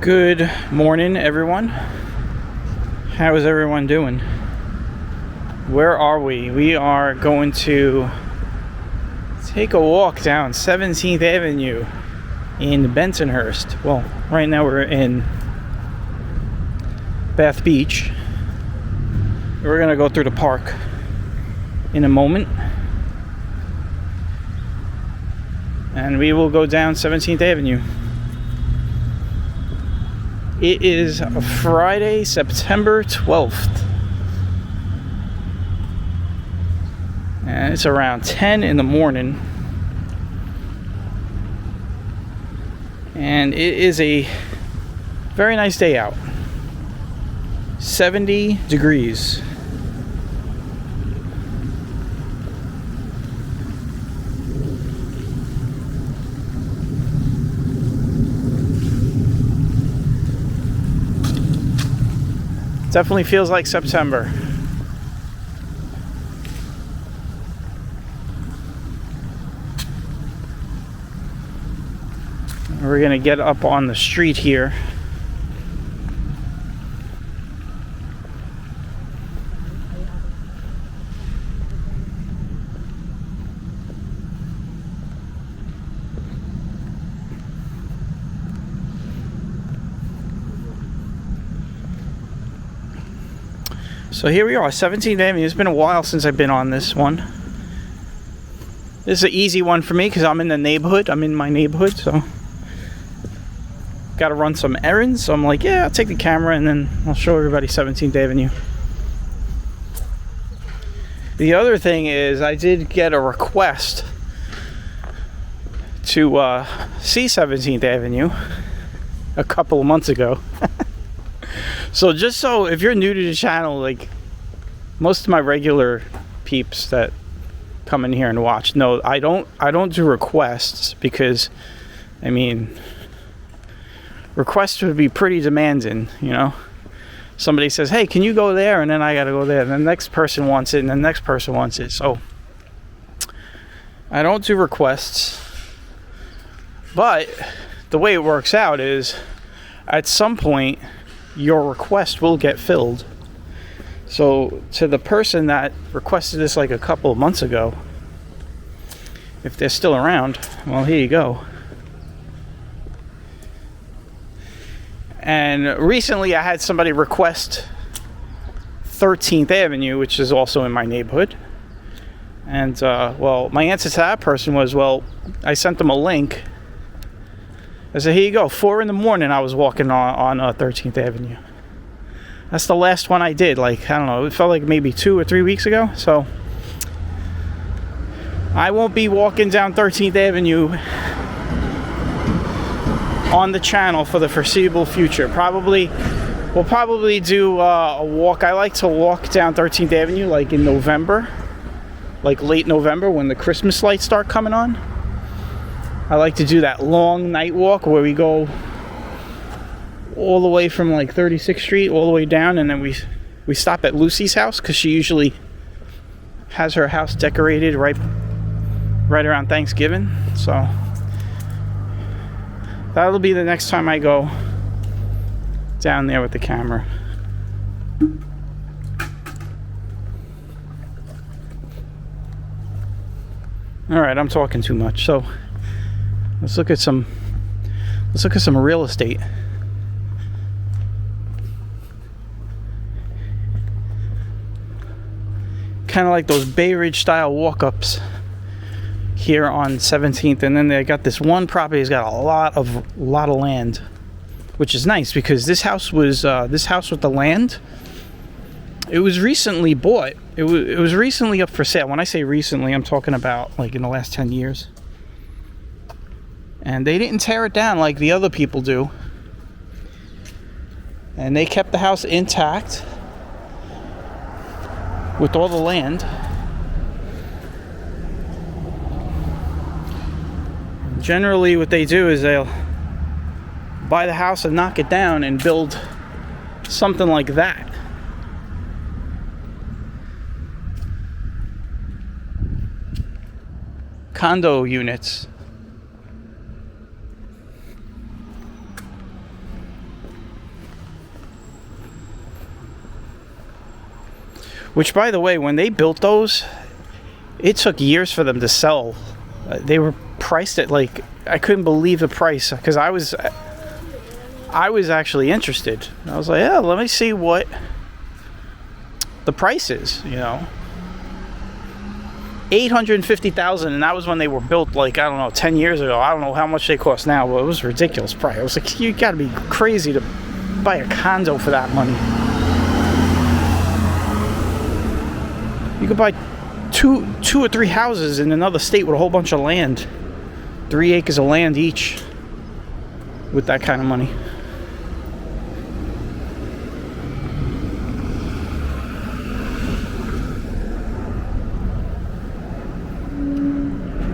Good morning, everyone. How is everyone doing? Where are we? We are going to take a walk down 17th Avenue in Bensonhurst. Well, right now we're in Bath Beach. We're going to go through the park in a moment. And we will go down 17th Avenue. It is Friday, September 12th. And it's around 10 in the morning. And it is a very nice day out. 70 degrees. Definitely feels like September. We're gonna get up on the street here. So here we are, 17th Avenue. It's been a while since I've been on this one. This is an easy one for me because I'm in the neighborhood. I'm in my neighborhood, so got to run some errands. So I'm like, yeah, I'll take the camera and then I'll show everybody 17th Avenue. The other thing is I did get a request to see 17th Avenue a couple of months ago. So just so if you're new to the channel, like most of my regular peeps that come in here and watch know I don't do requests because I mean requests would be pretty demanding, you know. Somebody says, hey, can you go there? And then I gotta go there, and the next person wants it, and the next person wants it. So I don't do requests, but the way it works out is at some point your request will get filled. So to the person that requested this like a couple of months ago, if they're still around, well, here you go. And recently I had somebody request 13th Avenue, which is also in my neighborhood. And well, my answer to that person was, well, I sent them a link. I said, here you go. 4 in the morning I was walking on 13th Avenue. That's the last one I did. Like, I don't know, it felt like maybe 2 or 3 weeks ago. So I won't be walking down 13th Avenue on the channel for the foreseeable future. We'll probably do a walk. I like to walk down 13th Avenue like in November, like late November when the Christmas lights start coming on. I like to do that long night walk where we go all the way from like 36th Street all the way down, and then we stop at Lucy's house because she usually has her house decorated right around Thanksgiving. So that'll be the next time I go down there with the camera. All right, I'm talking too much. So let's look at some real estate. Kind of like those Bay Ridge style walk-ups here on 17th, and then they got this one property that's got a lot of land, which is nice because this house with the land, it was recently bought. It was recently up for sale. When I say recently, I'm talking about like in the last 10 years. And they didn't tear it down like the other people do. And they kept the house intact with all the land. Generally what they do is they'll buy the house and knock it down and build something like that. Condo units. Which, by the way, when they built those, it took years for them to sell. They were priced at like, I couldn't believe the price, because I was actually interested. I was like, yeah, let me see what the price is, you know. $850,000, and that was when they were built, like, I don't know, 10 years ago. I don't know how much they cost now, but it was a ridiculous price. I was like, you gotta be crazy to buy a condo for that money. You could buy two or three houses in another state with a whole bunch of land. 3 acres of land each with that kind of money.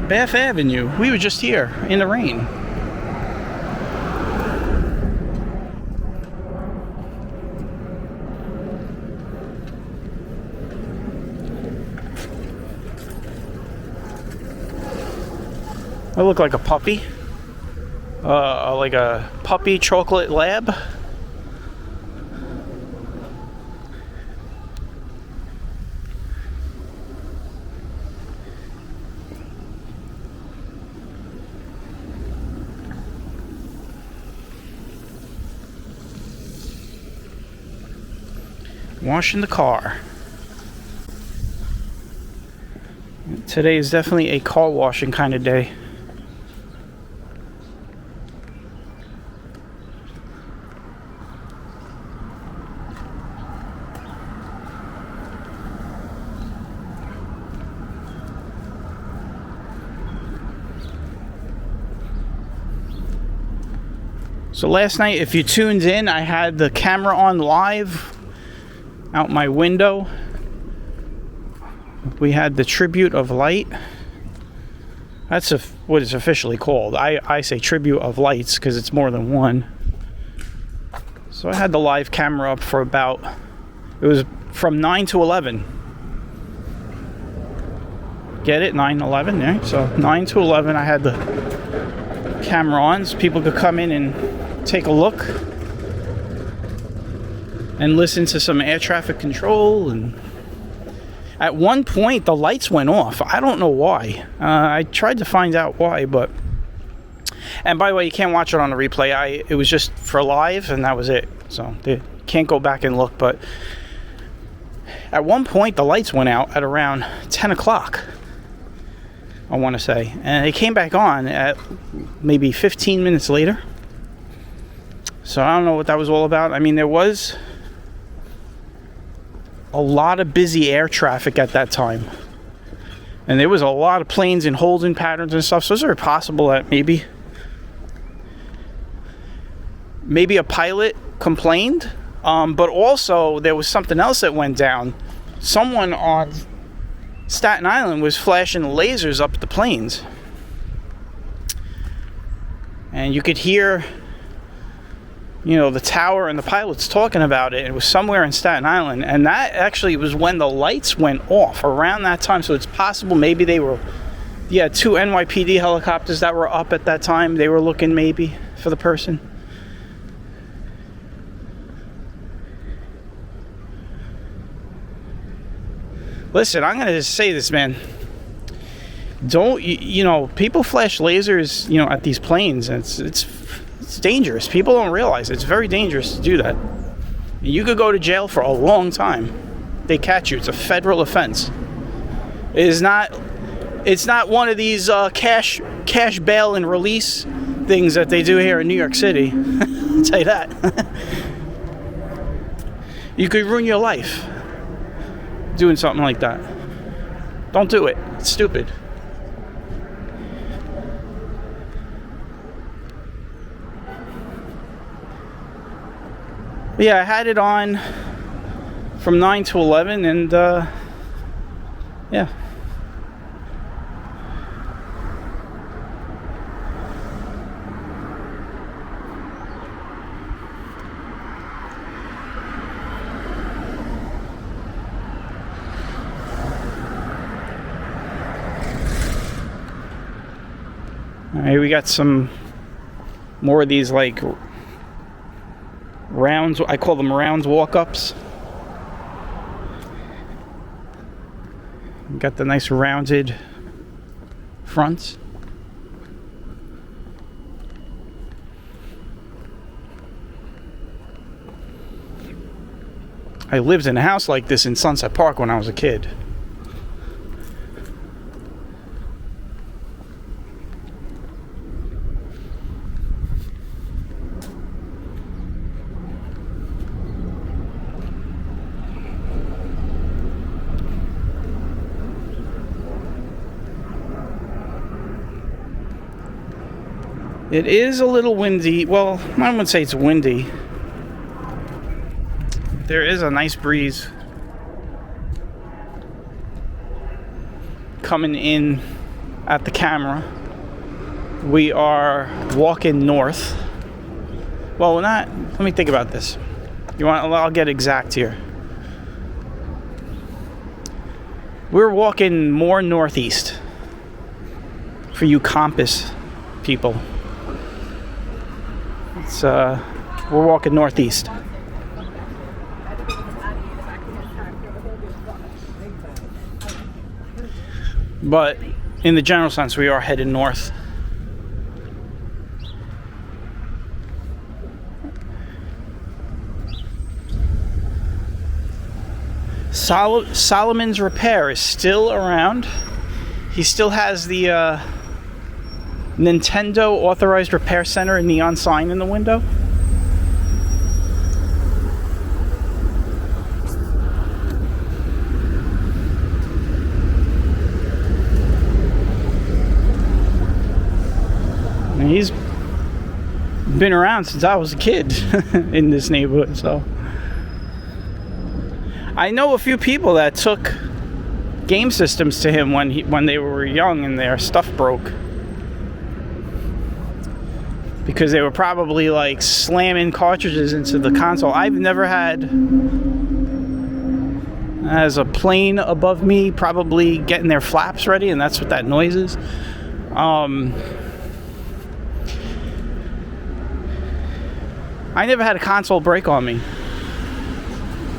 Bath Avenue. We were just here in the rain. I look like a puppy. Like a puppy chocolate lab. Washing the car. Today is definitely a car washing kind of day. So last night, if you tuned in, I had the camera on live out my window. We had the Tribute of Light. That's what it's officially called. I say Tribute of Lights because it's more than one. So I had the live camera up for about, it was from 9 to 11. Get it? 9-11, yeah. So 9 to 11 I had the camera on so people could come in and take a look and listen to some air traffic control. And at one point the lights went off. I don't know why. I tried to find out why, but, and by the way, you can't watch it on the replay. It was just for live and that was it. So they can't go back and look. But at one point the lights went out at around 10 o'clock, I want to say, and they came back on at maybe 15 minutes later. So I don't know what that was all about. I mean, there was a lot of busy air traffic at that time, and there was a lot of planes in holding patterns and stuff. So it's very possible that maybe a pilot complained, but also there was something else that went down. Someone on Staten Island was flashing lasers up at the planes, and you could hear, you know, the tower and the pilots talking about it. It was somewhere in Staten Island, and that actually was when the lights went off around that time. So it's possible maybe they were, yeah, 2 NYPD helicopters that were up at that time. They were looking maybe for the person. Listen, I'm going to just say this, man. Don't, you know, people flash lasers, you know, at these planes. And it's dangerous. People don't realize it's very dangerous to do that. You could go to jail for a long time. They catch you. It's a federal offense. It's not one of these cash bail and release things that they do here in New York City. I'll tell you that. You could ruin your life doing something like that. Don't do it. It's stupid. But yeah, I had it on from 9 to 11, and yeah. Alright, we got some more of these like rounds. I call them rounds walk-ups. Got the nice rounded fronts. I lived in a house like this in Sunset Park when I was a kid. It is a little windy. Well, I wouldn't say it's windy. There is a nice breeze coming in at the camera. We are walking north. Well, we're not. Let me think about this. I'll get exact here. We're walking more northeast for you compass people. We're walking northeast. But in the general sense, we are headed north. Solomon's Repair is still around. He still has the Nintendo Authorized Repair Center neon sign in the window. And he's been around since I was a kid in this neighborhood, so I know a few people that took game systems to him when they were young and their stuff broke. Because they were probably like slamming cartridges into the console. I've never had, as a plane above me, probably getting their flaps ready, and that's what that noise is. I never had a console break on me.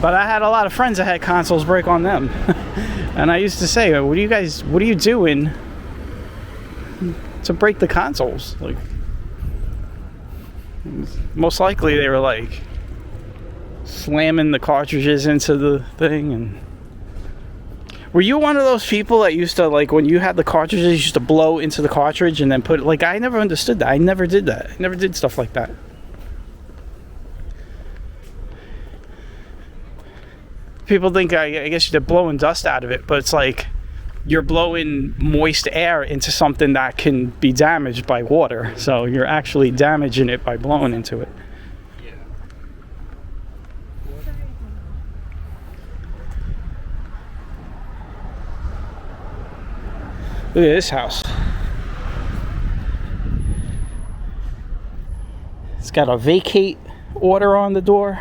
But I had a lot of friends that had consoles break on them. And I used to say, what are you doing to break the consoles? Like, most likely they were like slamming the cartridges into the thing. And were you one of those people that used to, like, when you had the cartridges, you used to blow into the cartridge and then put it, like, I never understood that. I never did that. I never did stuff like that. People think I guess you're blowing dust out of it, but it's like you're blowing moist air into something that can be damaged by water. So you're actually damaging it by blowing into it. Look at this house. It's got a vacate order on the door.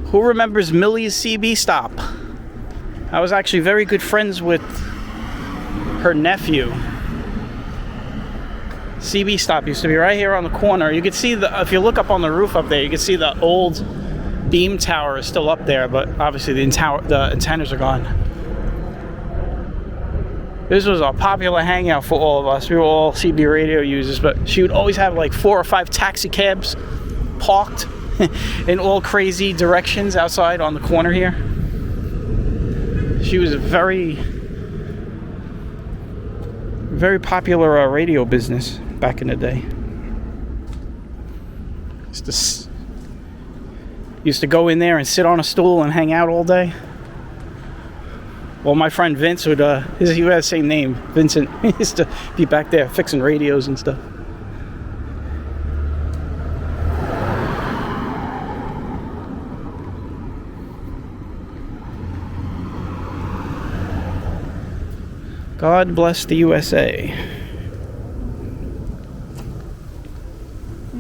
Who remembers Millie's CB stop? I was actually very good friends with her nephew. CB stop used to be right here on the corner. You could see if you look up on the roof up there, you can see the old beam tower is still up there, but obviously the antennas are gone. This was a popular hangout for all of us. We were all CB radio users, but she would always have like 4 or 5 taxi cabs parked in all crazy directions outside on the corner here. She was a very, very popular radio business back in the day. Used to go in there and sit on a stool and hang out all day. Well, my friend Vince would, he had the same name, Vincent. He used to be back there fixing radios and stuff. God bless the USA.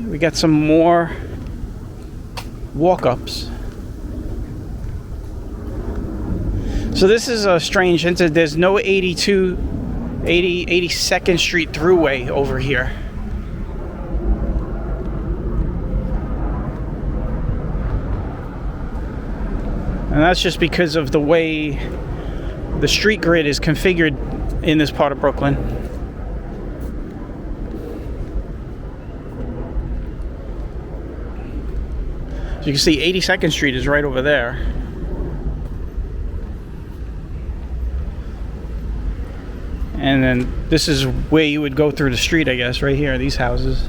We got some more walk-ups. So this is a strange hint. There's no 82nd Street throughway over here. And that's just because of the way the street grid is configured in this part of Brooklyn. So you can see 82nd Street is right over there. And then this is where you would go through the street, I guess, right here, these houses.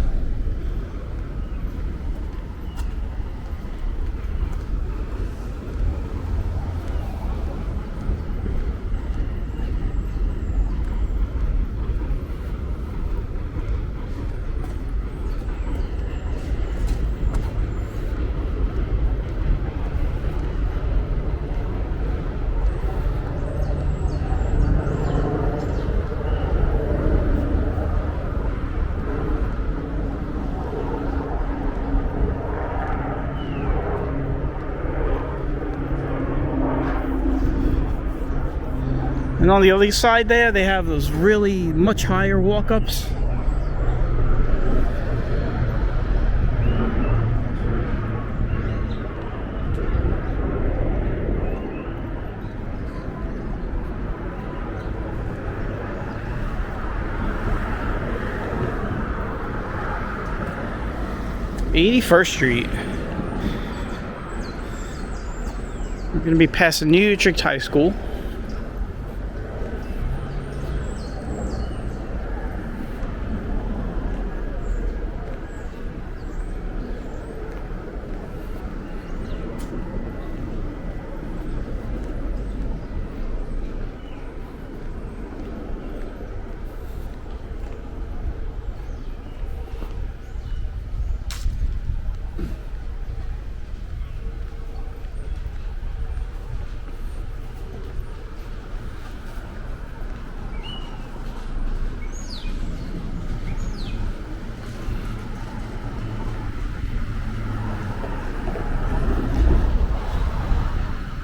And on the other side there, they have those really much higher walk-ups. '81st Street. We're going to be passing New Utrecht High School.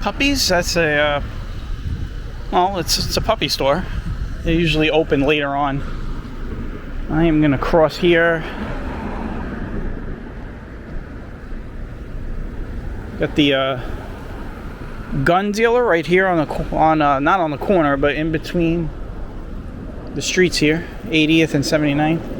Puppies, that's a, well, it's a puppy store. They usually open later on. I am going to cross here. Got the gun dealer right here on the not on the corner, but in between the streets here, 80th and 79th.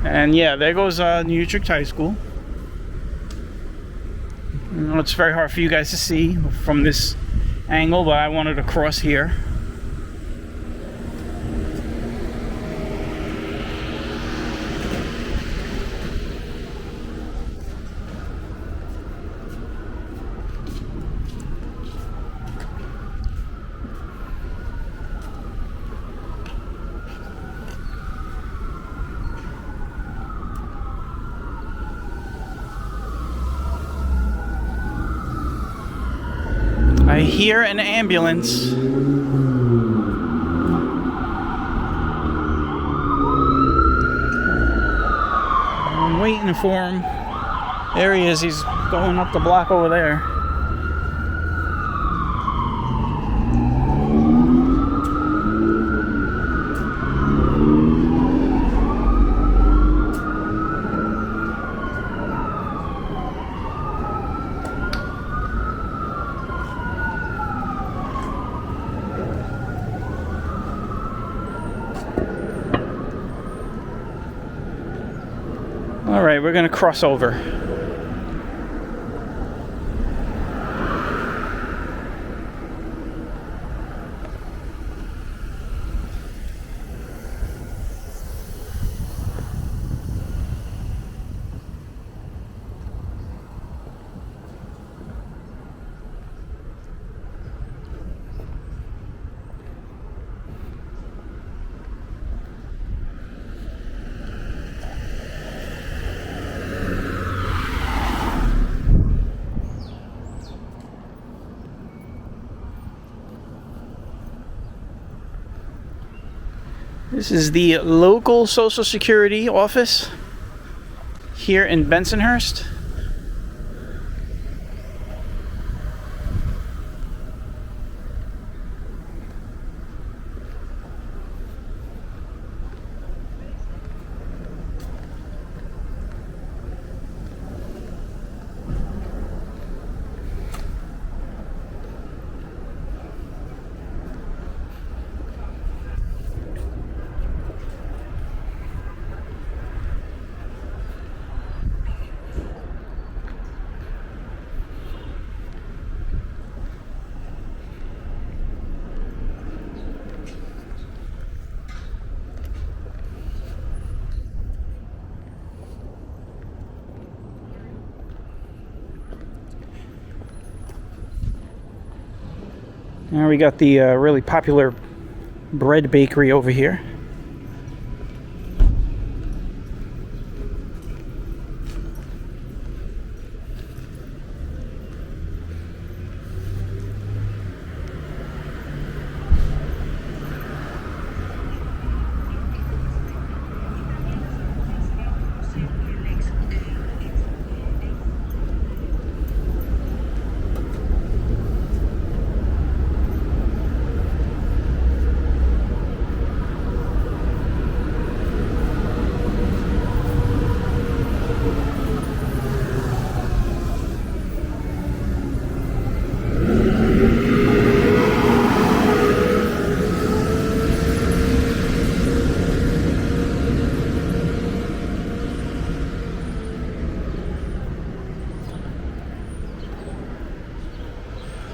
And yeah, there goes New Utrecht High School. You know, it's very hard for you guys to see from this angle, but I wanted to cross here. I hear an ambulance. I'm waiting for him. There he is. He's going up the block over there. All right, we're gonna cross over. This is the local Social Security office here in Bensonhurst. Now we got the really popular bread bakery over here.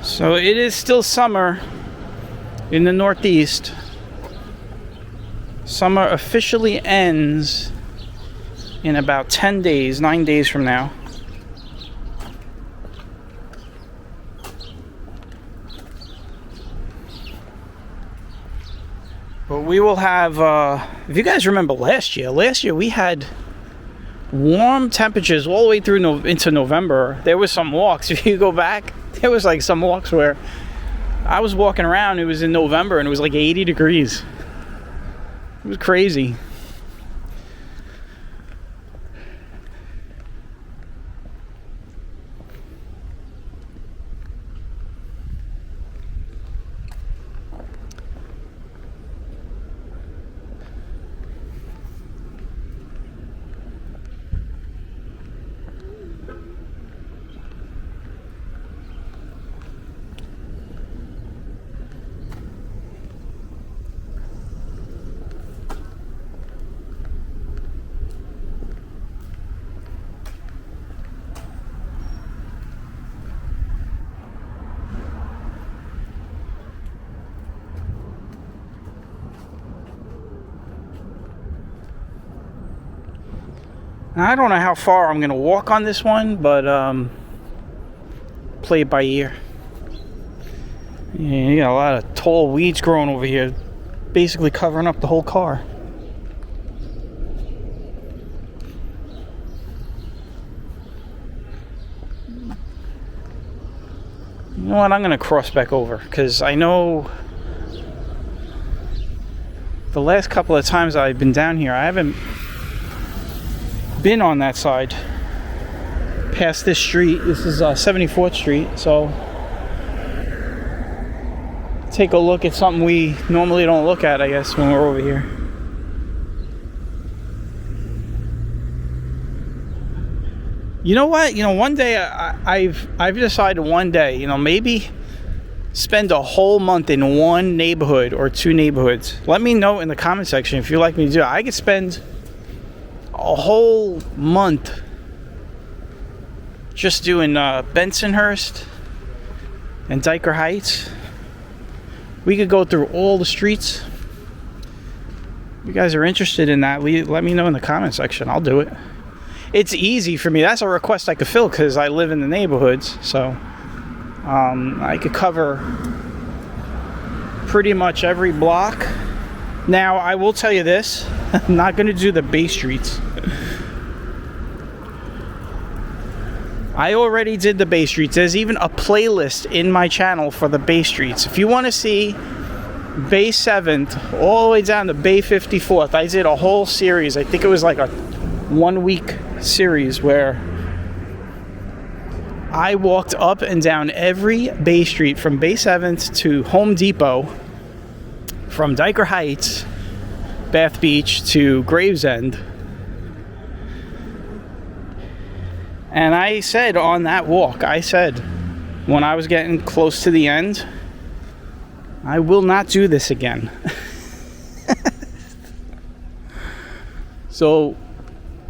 So it is still summer in the Northeast. Summer officially ends in about 10 days, 9 days from now. But we will have, if you guys remember last year we had warm temperatures all the way through into November. There was some walks, if you go back, there was like some walks where I was walking around, it was in November and it was like 80 degrees. It was crazy. Now, I don't know how far I'm going to walk on this one, but play it by ear. Yeah, you got a lot of tall weeds growing over here, basically covering up the whole car. You know what, I'm going to cross back over, because I know the last couple of times I've been down here, I haven't been on that side past this street. This is 74th Street, so take a look at something we normally don't look at, I guess, when we're over here. You know what? You know, one day I've decided one day, you know, maybe spend a whole month in one neighborhood or two neighborhoods. Let me know in the comment section if you'd like me to do it. I could spend a whole month just doing Bensonhurst and Dyker Heights. We could go through all the streets. If you guys are interested in that, let me know in the comment section. I'll do it. It's easy for me. That's a request I could fill because I live in the neighborhoods. So I could cover pretty much every block. Now, I will tell you this. I'm not going to do the Bay Streets. I already did the Bay Streets. There's even a playlist in my channel for the Bay Streets. If you want to see Bay 7th all the way down to Bay 54th. I did a whole series. I think it was like a 1-week series where I walked up and down every Bay Street from Bay 7th to Home Depot, from Dyker Heights, Bath Beach to Gravesend. And I said on that walk, when I was getting close to the end, I will not do this again. So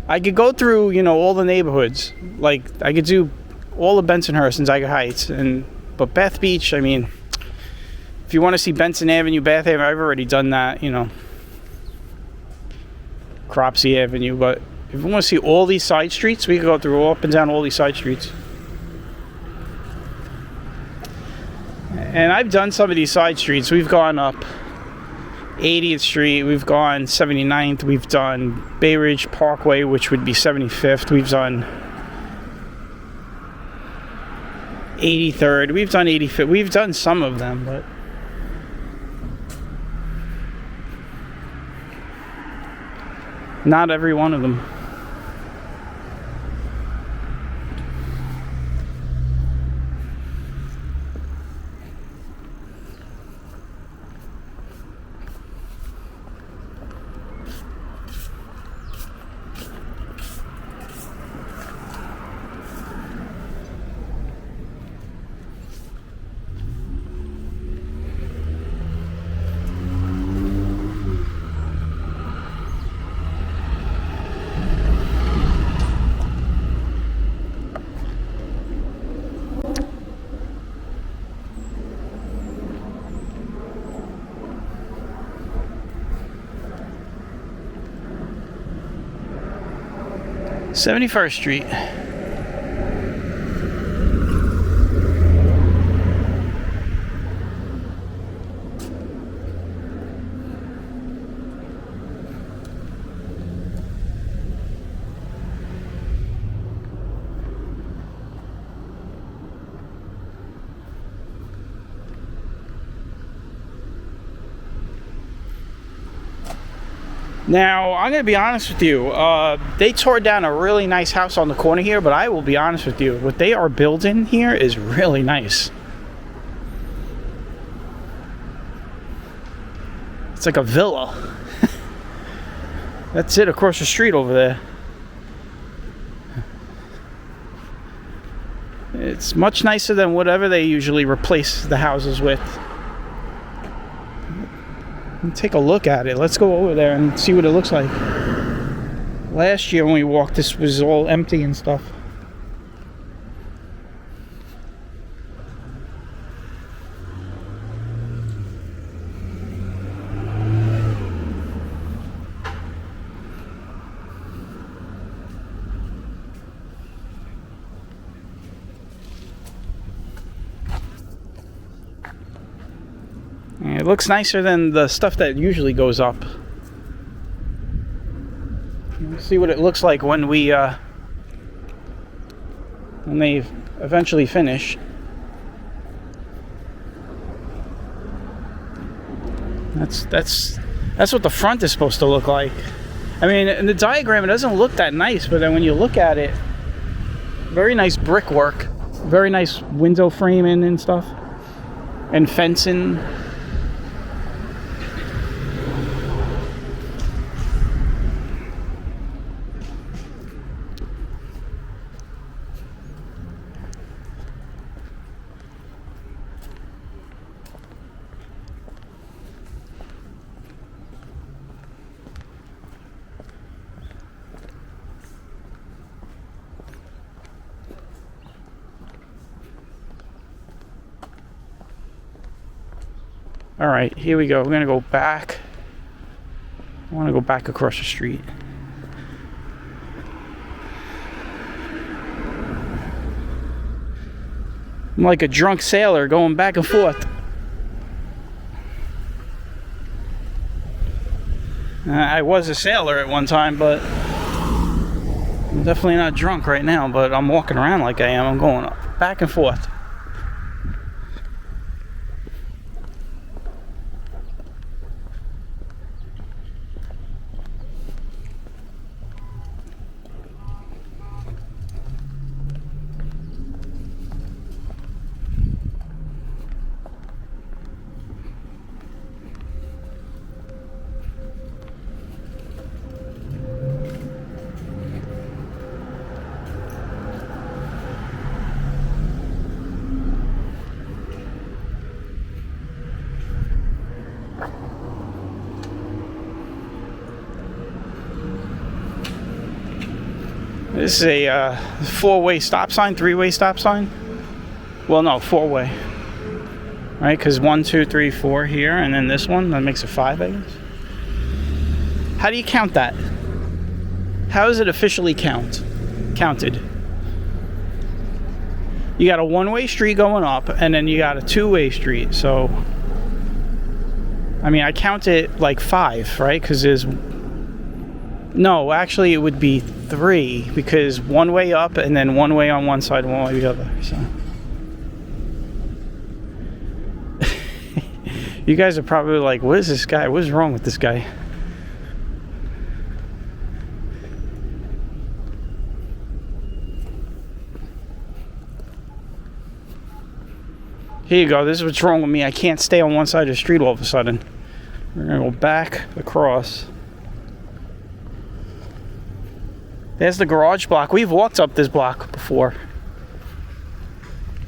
I could go through, all the neighborhoods. Like, I could do all of Bensonhurst and Dyker Heights, but Bath Beach, if you want to see Benson Avenue, Bath Avenue, I've already done that, Cropsey Avenue. But if you want to see all these side streets, we could go through up and down all these side streets. And I've done some of these side streets. We've gone up 80th Street, we've gone 79th, we've done Bay Ridge Parkway, which would be 75th, we've done 83rd, we've done 85th, we've done some of them, but not every one of them. – 71st Street. Now, I'm going to be honest with you. They tore down a really nice house on the corner here, but I will be honest with you. What they are building here is really nice. It's like a villa. That's it across the street over there. It's much nicer than whatever they usually replace the houses with. Take a look at it. Let's go over there and see what it looks like. Last year when we walked, this was all empty and stuff. It looks nicer than the stuff that usually goes up. Let's see what it looks like when they eventually finish. That's what the front is supposed to look like. I mean, in the diagram it doesn't look that nice, but then when you look at it, very nice brickwork, very nice window framing and stuff, and fencing. All right, here we go. We're gonna go back. I want to go back across the street. I'm like a drunk sailor going back and forth. I was a sailor at one time, but I'm definitely not drunk right now, but I'm walking around like I am. I'm going back and forth. This is a four-way stop sign, three-way stop sign. Well, no, four-way. Right, because 1, 2, 3, 4 here, and then this one, that makes it 5, I guess. How do you count that? How is it officially counted? You got a one-way street going up, and then you got a two-way street. So, I mean, I count it like 5, right? Because there's... No, actually, it would be 3, because one way up, and then one way on one side, one way the other. So, you guys are probably like, what is this guy? What is wrong with this guy? Here you go. This is what's wrong with me. I can't stay on one side of the street all of a sudden. We're going to go back across. There's the garage block. We've walked up this block before.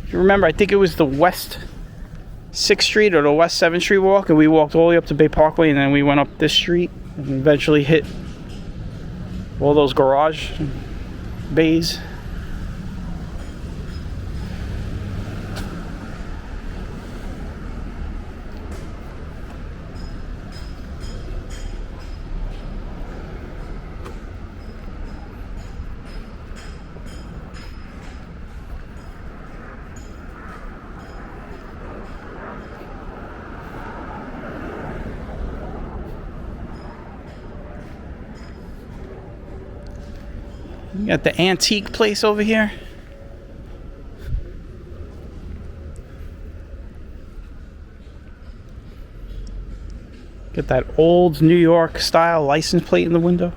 If you remember, I think it was the West 6th Street or the West 7th Street walk, and we walked all the way up to Bay Parkway, and then we went up this street and eventually hit all those garage bays. You got the antique place over here. Get that old New York style license plate in the window.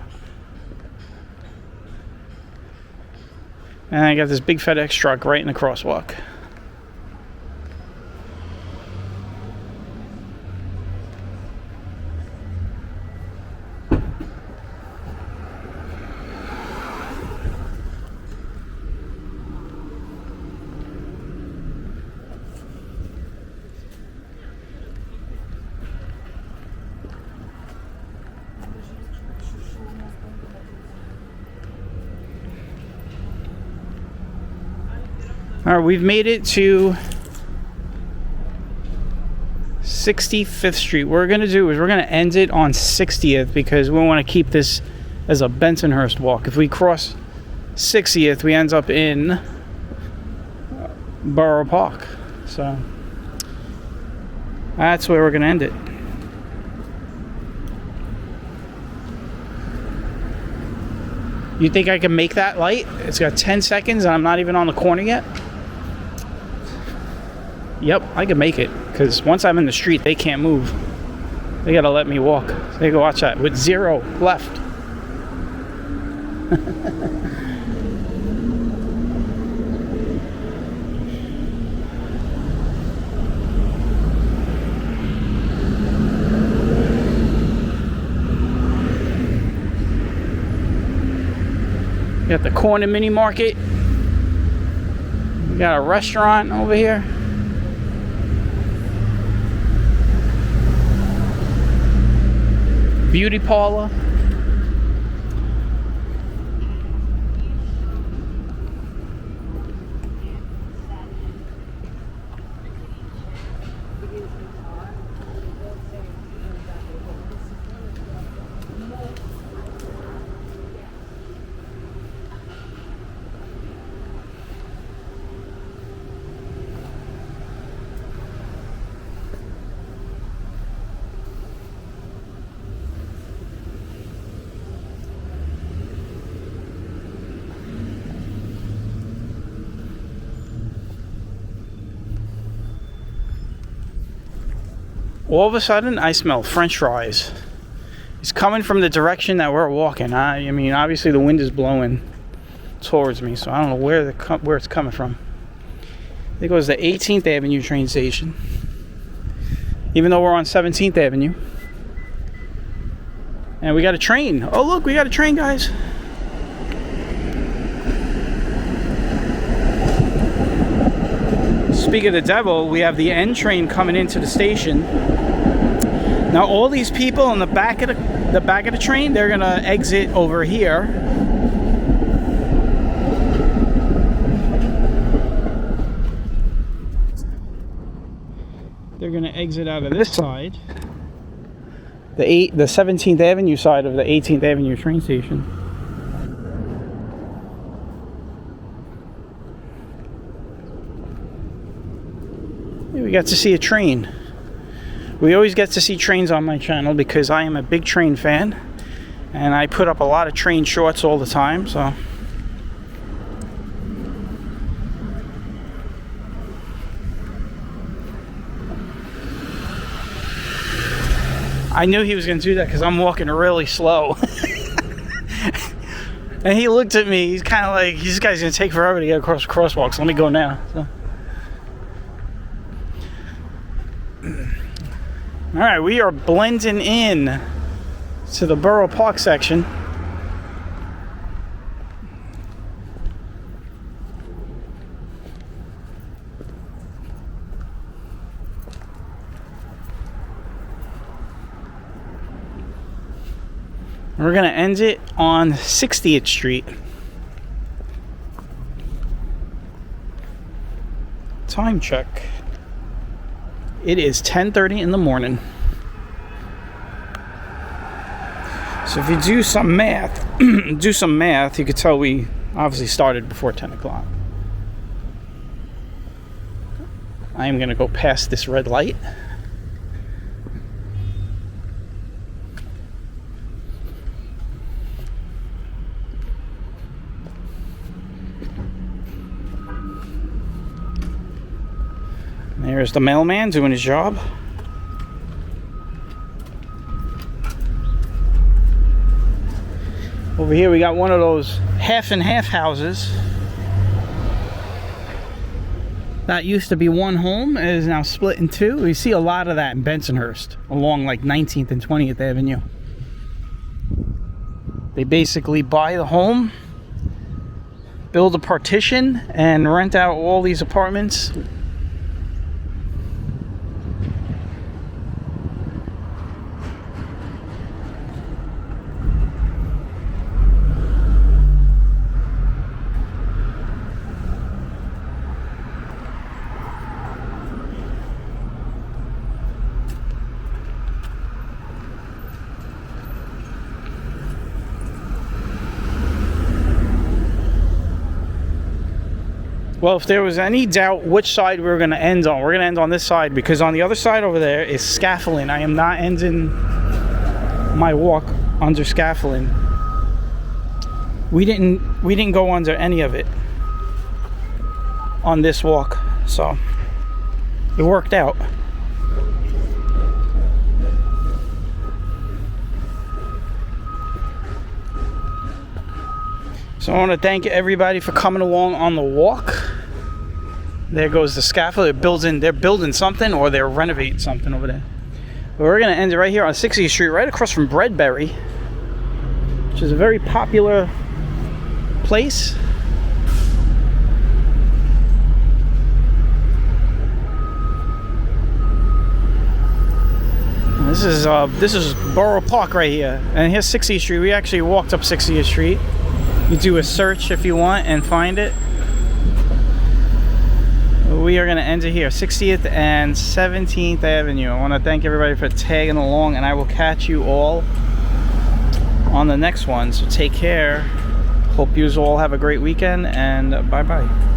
And I got this big FedEx truck right in the crosswalk. All right, we've made it to 65th Street. What we're going to do is we're going to end it on 60th because we want to keep this as a Bensonhurst walk. If we cross 60th, we end up in Borough Park. So that's where we're going to end it. You think I can make that light? It's got 10 seconds and I'm not even on the corner yet. Yep, I can make it, because once I'm in the street, they can't move. They gotta let me walk. So they go watch that with 0 left. You got the corner mini market. We got a restaurant over here. Beauty parlor. All of a sudden, I smell French fries. It's coming from the direction that we're walking. I mean, obviously the wind is blowing towards me, so I don't know where it's coming from. I think it was the 18th Avenue train station. Even though we're on 17th Avenue. And we got a train. Oh, look, we got a train, guys. Speaking of the devil, we have the N train coming into the station. Now all these people in the back of the train, they're gonna exit over here. they're going to exit out of this side, the 17th Avenue side of the 18th Avenue train station. We got to see a train. We always get to see trains on my channel because I am a big train fan, and I put up a lot of train shorts all the time, so I knew he was going to do that because I'm walking really slow. And he looked at me, he's kind of like, this guy's going to take forever to get across the crosswalk, so let me go now. So. Alright, we are blending in to the Borough Park section. We're going to end it on 60th Street. Time check. It is 10:30 in the morning. So if you do some math, you could tell we obviously started before 10 o'clock. I am going to go past this red light. There's the mailman doing his job. Over here we got one of those half and half houses. That used to be one home, it is now split in two. We see a lot of that in Bensonhurst, along like 19th and 20th Avenue. They basically buy the home, build a partition, and rent out all these apartments. Well, if there was any doubt which side we were going to end on, we're going to end on this side, because on the other side over there is scaffolding. I am not ending my walk under scaffolding. We didn't go under any of it on this walk, so it worked out. So I want to thank everybody for coming along on the walk. There goes the scaffold. They're building something, or they're renovating something over there. But we're going to end it right here on 60th Street, right across from Breadberry, which is a very popular place. This is Borough Park right here, and here's 60th Street. We actually walked up 60th Street. You do a search if you want and find it. We are going to end it here, 60th and 17th Avenue. I want to thank everybody for tagging along, and I will catch you all on the next one. So take care. Hope you all have a great weekend, and bye-bye.